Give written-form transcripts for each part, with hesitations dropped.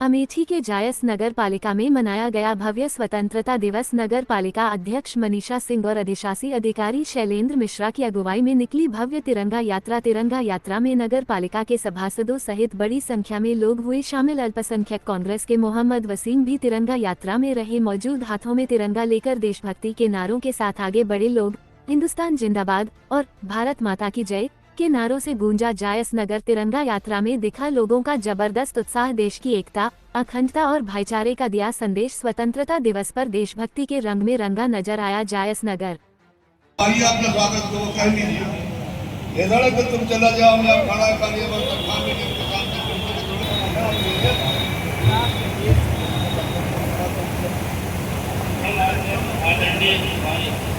अमेठी के जायस नगर पालिका में मनाया गया भव्य स्वतंत्रता दिवस। नगर पालिका अध्यक्ष मनीषा सिंह और अधिशासी अधिकारी शैलेंद्र मिश्रा की अगुवाई में निकली भव्य तिरंगा यात्रा। तिरंगा यात्रा में नगर पालिका के सभासदों सहित बड़ी संख्या में लोग हुए शामिल। अल्पसंख्यक कांग्रेस के मोहम्मद वसीम भी तिरंगा यात्रा में रहे मौजूद। हाथों में तिरंगा लेकर देशभक्ति के नारों के साथ आगे बढ़े लोग। हिंदुस्तान जिंदाबाद और भारत माता की जय के नारों से गूंजा जायस नगर। तिरंगा यात्रा में दिखा लोगों का जबरदस्त उत्साह। देश की एकता, अखंडता और भाईचारे का दिया संदेश। स्वतंत्रता दिवस पर देशभक्ति के रंग में रंगा नजर आया जायस नगर। आपका स्वागत को कह दीजिए। इधर तुम चला जाओ, मैं खाना खा लिया, बर्तन खा लिया,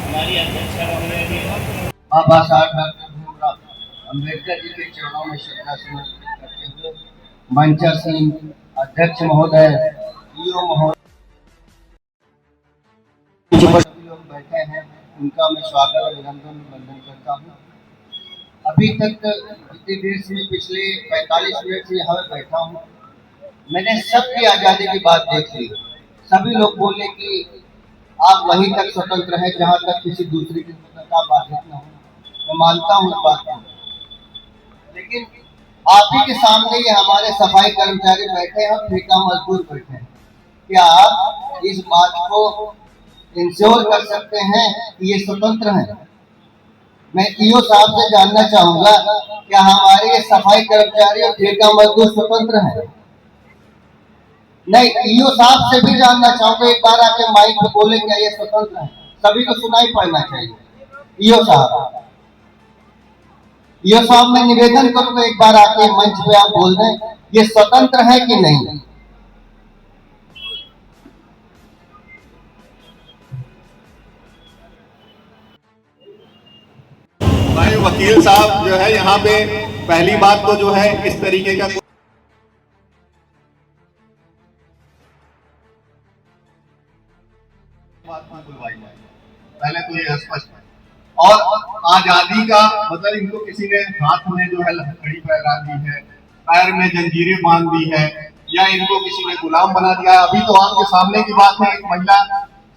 हमारी अध्यक्ष बाबा साहब डॉक्टर भीमराव अम्बेडकर जी के चरणों में श्रद्धा सुमन करते हुए मंचा सिंह अध्यक्ष महोदय, ईओ महोदय, सभी लोग बैठे हैं, उनका मैं स्वागत अभिनंदन वंदन करता हूँ। अभी तक जितनी देर से पिछले 45 मिनट से यहाँ बैठा हूँ, मैंने सबकी आज़ादी की बात देख ली। सभी लोग बोले कि आप वहीं तक स्वतंत्र हैं जहाँ तक किसी दूसरे की स्वतंत्रता बाधित न हो। मैं मानता हूँ इस बात को, लेकिन आप ही के सामने ये हमारे सफाई कर्मचारी बैठे हैं और ठेका मजदूर बैठे हैं। क्या आप इस बात को इंश्योर कर सकते हैं कि ये स्वतंत्र हैं? मैं ईओ साहब से जानना चाहूंगा, क्या हमारे ये सफाई कर्मचारी और ठेका मजदूर स्वतंत्र हैं? नहीं, ईओ साहब से भी जानना चाहूंगा, एक बार आके माइक पे बोले क्या ये स्वतंत्र है? सभी को सुनाई पड़ना चाहिए। ईओ साहब, ईओ साहब मैं निवेदन करूंगा, एक बार आके मंच पे आप बोल दें ये स्वतंत्र है कि नहीं। भाई वकील साहब जो है यहाँ पे पहली बात तो जो है इस तरीके का पहले तो ये स्पष्ट है। और आजादी का मतलब इनको किसी ने हाथ में जो है लकड़ी पहरा दी है, पैर में जंजीरें बांध दी है, या इनको किसी ने गुलाम बना दिया है। अभी तो आपके सामने की बात है, एक महिला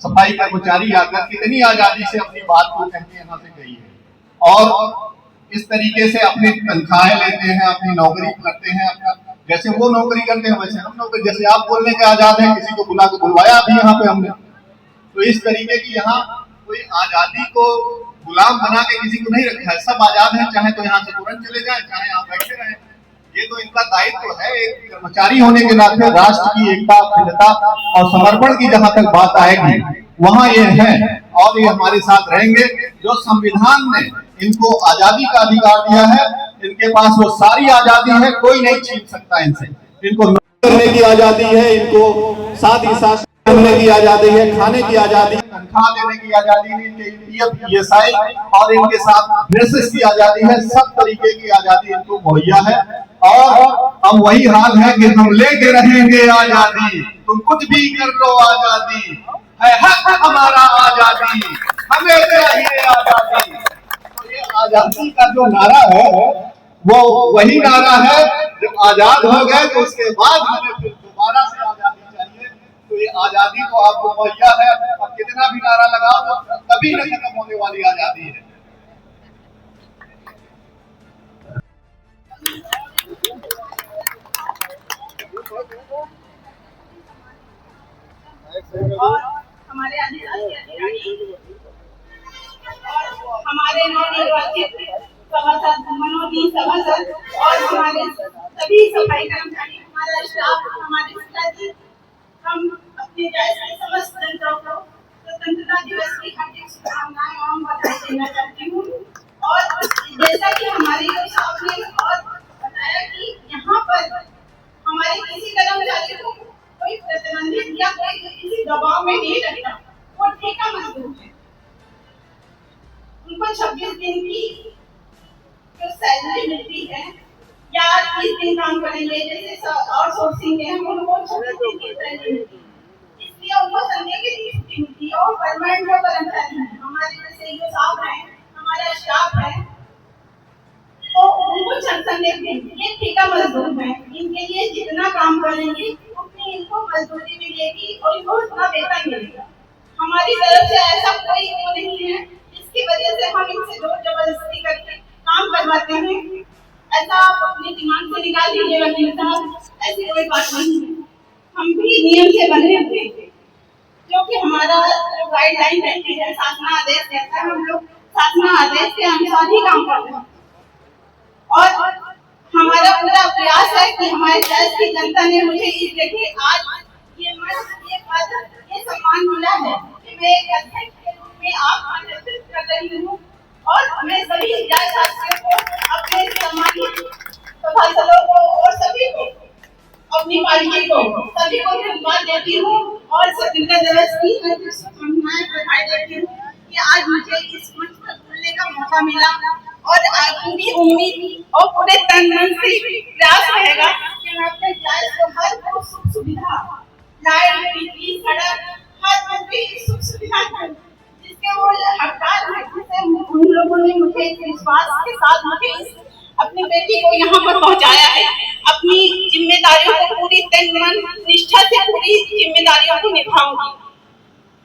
सफाई कर्मचारी आकर कितनी आजादी से अपनी बात को कहते यहाँ से गई है, और इस तरीके से अपनी तनख्वाहें लेते हैं, अपनी नौकरी करते हैं, अपना जैसे वो नौकरी करते हैं वैसे हम नौकरी। जैसे आप बोलने के आजाद हैं, किसी को बुला के बुलवाया अभी यहाँ पे हमने, तो इस तरीके की यहाँ कोई आजादी को गुलाम बना के किसी को नहीं रखा है। सब आजाद हैं, चाहे तो यहाँ से तुरंत चले जाए, चाहे यहाँ बैठे रहें। ये तो इनका दायित्व है एक कर्मचारी होने के नाते। राष्ट्र की एकता, अखंडता और समर्पण की जहां तक बात आएगी वहां ये है, और ये हमारे साथ रहेंगे। जो संविधान ने इनको आजादी का अधिकार दिया है, इनके पास वो सारी आजादी है, कोई नहीं छीन सकता इनसे। इनको करने की आजादी है, इनको साथ ही साथ करने की आजादी है, खाने की आजादी, तनख्वाह देने की आजादी है, इनके पीएफ ईएसआई और इनके साथ ड्रेसेस की आजादी है। सब तरीके की आजादी इनको मुहैया है, और हम वही हाल है कि हम लेके रहेंगे आजादी। तुम कुछ भी कर लो, आजादी है हक हमारा, आजादी हमें चाहिए आजादी। तो ये आजादी का जो नारा है वो वही नारा है, जब आजाद हो गए तो उसके बाद हमें फिर दोबारा से आजादी चाहिए। तो ये आजादी तो आपको मुहैया है, अब कितना भी नारा लगाओ तो कभी न खत्म होने वाली आजादी है। और हमारे अधिकारी और हमारे नवनिर्वाचित सभासद, मनोनीत सभासद और हमारे सभी सफाई कर्मचारी, हमारा स्टाफ, हमारे पिताजी, हम अपने जायस के समस्त जनताओं को स्वतंत्रता दिवस की हार्दिक शुभकामनाएं एवं बधाई देना चाहती हूँ। और जैसा कि हमारे साहब ने और बताया कि यहाँ पर हमारे किसी कर्मचारी को कोई प्रतिबंधित या कोई किसी दबाव में नहीं रखना। वो ठेका मजदूर है, उनको 26 दिन की जो सैलरी मिलती है या 30 दिन काम करेंगे, जैसे आउटसोर्सिंग है, उनको 26 दिन की सैलरी मिलती है। इसलिए उनको संडे की छुट्टी मिलती है। और परमानेंट जो कर्मचारी हैं, हमारे जैसे जो साहब हैं, हमारा स्टाफ है, तो उनको संडे दिन, ये ठेका मजदूर है, इनके लिए जितना काम करेंगे उतने मजदूरी मिलेगी और इनको उतना वेतन मिलेगा। हमारी तरफ से ऐसा कोई वो नहीं है जिसकी वजह से हम इनसे जोर जबरदस्ती करके काम करवाते हैं। ऐसा आप अपने दिमाग से निकाल लीजिए वकील साहब, ऐसी कोई बात नहीं है। हम भी नियम से बंधे हुए हैं, क्योंकि हमारा जो गाइडलाइन रहती है, शासना आदेश रहता है, हम लोग शासना आदेश के अनुसार ही काम करते हैं। और हमारा पूरा प्रयास है कि हमारे देश की जनता ने मुझे इस जगह आज ये मंच, ये पद, ये सम्मान मिला है कि मैं एक अध्यक्ष के रूप में आपका नेतृत्व कर रही हूँ। और मैं सभी जज साथियों को, अपने सम्मानित सभासदों को और सभी को, अपनी पार्टी को, सभी को धन्यवाद देती हूँ और स्वतंत्रता दिवस की शुभकामनाएं बधाई देती हूँ कि आज मुझे इस मंच पर बोलने का मौका मिला। और पूरी उम्मीद और पूरे तन मन से प्रयास रहेगा कि मैं अपने जायज को हर वो सुख सुविधा, लाइट, बिजली, सड़क, हर तरह की सुख सुविधा दूं जिसके वो हकदार है। जिससे उन लोगों ने मुझे इस विश्वास के साथ मुझे अपनी बेटी को यहाँ पर पहुँचाया है। अपनी जिम्मेदारियों को पूरी तन मन निष्ठा से पूरी जिम्मेदारियों को निभाऊंगी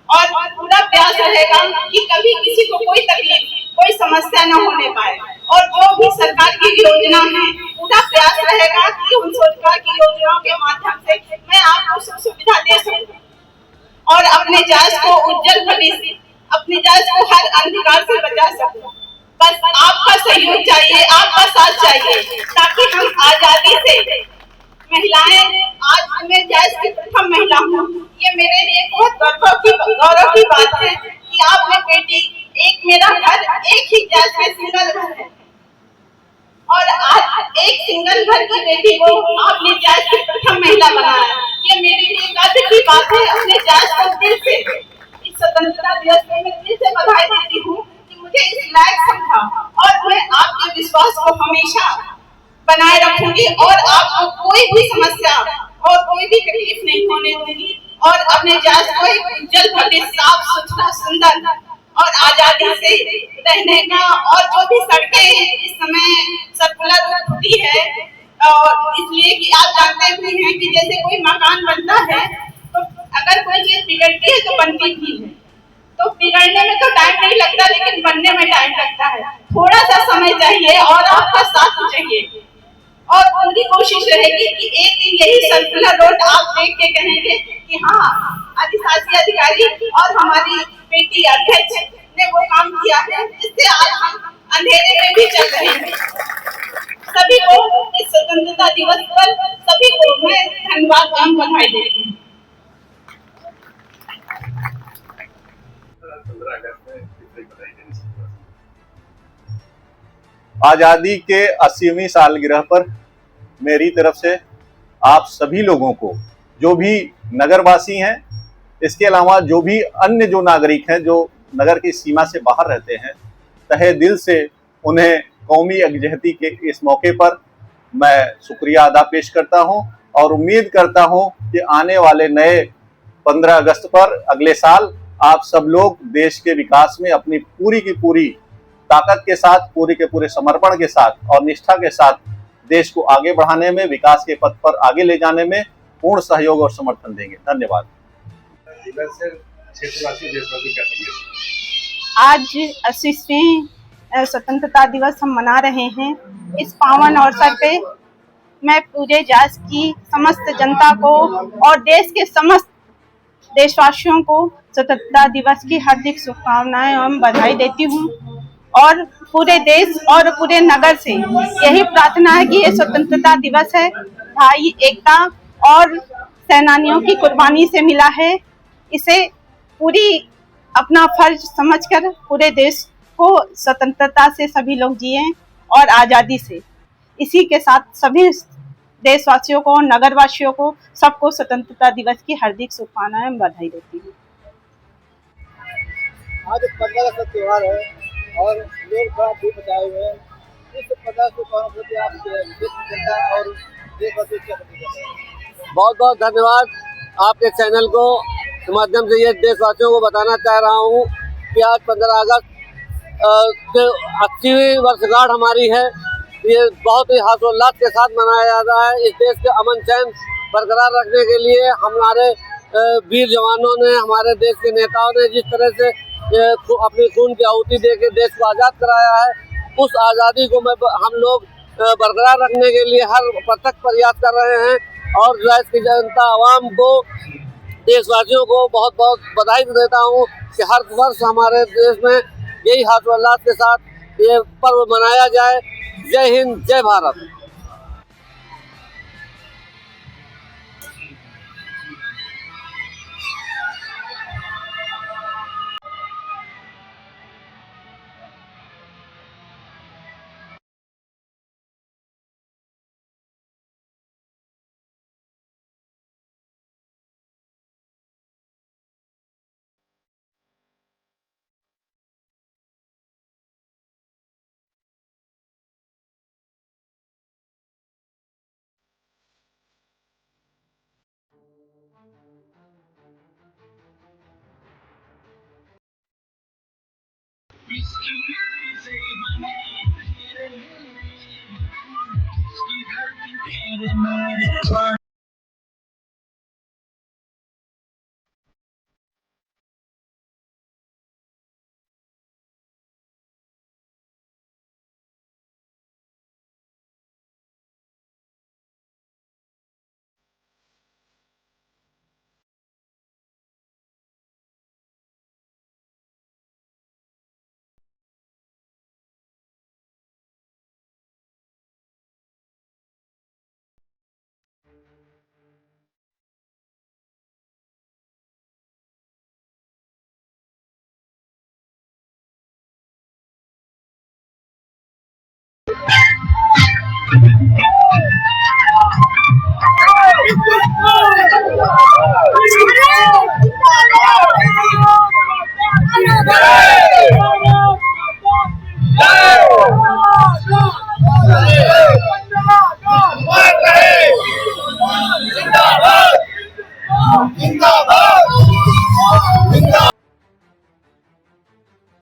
और पूरा प्रयास रहेगा कि कभी किसी को कोई तकलीफ, कोई समस्या न होने पाए। और जो भी सरकार की योजना है, पूरा प्रयास रहेगा कि उन सरकार की योजनाओं के माध्यम से मैं आपको सुख सुविधा दे सकूं और अपने जायज को उज्जवल भविष्य, अपने जायज को हर अंधकार से बचा सकूं। बस आपका सहयोग चाहिए, आपका साथ चाहिए, ताकि हम आजादी से महिलाएं, आज मैं जायज की प्रथम महिला हूँ। ये मेरे लिए बहुत गौरव की बात है कि आपने बेटी, एक मेरा घर, एक ही जायज में सिंगल घर है और आज एक सिंगल घर की बेटी को आपने जायज की प्रथम महिला बनाया। ये मेरे लिए गर्व की बात है। अपने जायज को दिल से इस स्वतंत्रता दिवस में मैं दिल से बधाई देती हूँ कि मुझे इस लायक समझा और मैं आपके विश्वास को हमेशा बनाए रखूंगी और आपको कोई भी समस्या और कोई भी तकलीफ नहीं होने दूंगी और अपने जायज को एक उज्जवल भविष्य, साफ सुथरा, सुंदर और आजादी से रहने का। और जो भी सड़कें इस समय सर्कुलर होती है, और इसलिए कि आप जानते भी हैं कि जैसे कोई मकान बनता है तो अगर कोई चीज बिगड़ती है तो बनती भी है, तो बिगड़ने में तो टाइम नहीं लगता लेकिन बनने में टाइम लगता है। थोड़ा सा समय चाहिए और आपका साथ चाहिए और पूरी कोशिश रहेगी कि एक दिन यही सर्कुलर रोड आप देख के कहेंगे कि हाँ, अधिशासी अधिकारी और हमारी बेटी अध्यक्ष ने वो काम किया है जिससे आज हम अंधेरे में भी चल रहे हैं। सभी को इस स्वतंत्रता दिवस पर सभी को मैं धन्यवाद एवं बधाई देती हूँ। आजादी के 80वीं सालगिरह पर मेरी तरफ से आप सभी लोगों को, जो भी नगरवासी हैं, इसके अलावा जो भी अन्य जो नागरिक हैं जो नगर की सीमा से बाहर रहते हैं, तहे दिल से उन्हें कौमी यकजहती के इस मौके पर मैं शुक्रिया अदा पेश करता हूं और उम्मीद करता हूं कि आने वाले नए 15 अगस्त पर अगले साल आप सब लोग देश के विकास में अपनी पूरी की पूरी ताकत के साथ, पूरे के पूरे समर्पण के साथ और निष्ठा के साथ देश को आगे बढ़ाने में, विकास के पथ पर आगे ले जाने में पूर्ण सहयोग और समर्थन देंगे। धन्यवाद। आज 80वें स्वतंत्रता दिवस हम मना रहे हैं। इस पावन अवसर पे मैं पूरे जायज की समस्त जनता को और देश के समस्त देशवासियों को स्वतंत्रता दिवस की हार्दिक शुभकामनाएं एवं बधाई देती हूँ और पूरे देश और पूरे नगर से यही प्रार्थना है कि ये स्वतंत्रता दिवस है, भाई एकता और सेनानियों की कुर्बानी से मिला है। इसे पूरी अपना फर्ज समझकर पूरे देश को स्वतंत्रता से सभी लोग जिए और आज़ादी से। इसी के साथ सभी देशवासियों को, नगरवासियों को, सबको स्वतंत्रता दिवस की हार्दिक शुभकामनाएं बधाई देती हूँ। आज 15 अगस्त का त्योहार है और लोग बड़ा भी बचाए हुए हैं। इस 15 अगस्त को आप देश जनता और देशवासियों क्या बताएंगे? बहुत बहुत धन्यवाद आपके चैनल को के माध्यम से ये देशवासियों को बताना चाह रहा हूँ कि आज 15 अगस्त से 80वीं वर्षगांठ हमारी है। ये बहुत ही हर्षोल्लास के साथ मनाया जाता है। इस देश के अमन चैन बरकरार रखने के लिए हमारे वीर जवानों ने, हमारे देश के नेताओं ने जिस तरह से अपनी खून की आहुति देके देश को आज़ाद कराया है, उस आज़ादी को हम लोग बरकरार रखने के लिए हर प्रत्यक्ष प्रयास कर रहे हैं। और देश की जनता आवाम को, देशवासियों को बहुत बहुत बधाई देता हूँ कि हर वर्ष हमारे देश में यही हर्षोल्लास के साथ ये पर्व मनाया जाए। जय हिंद, जय भारत। Hey!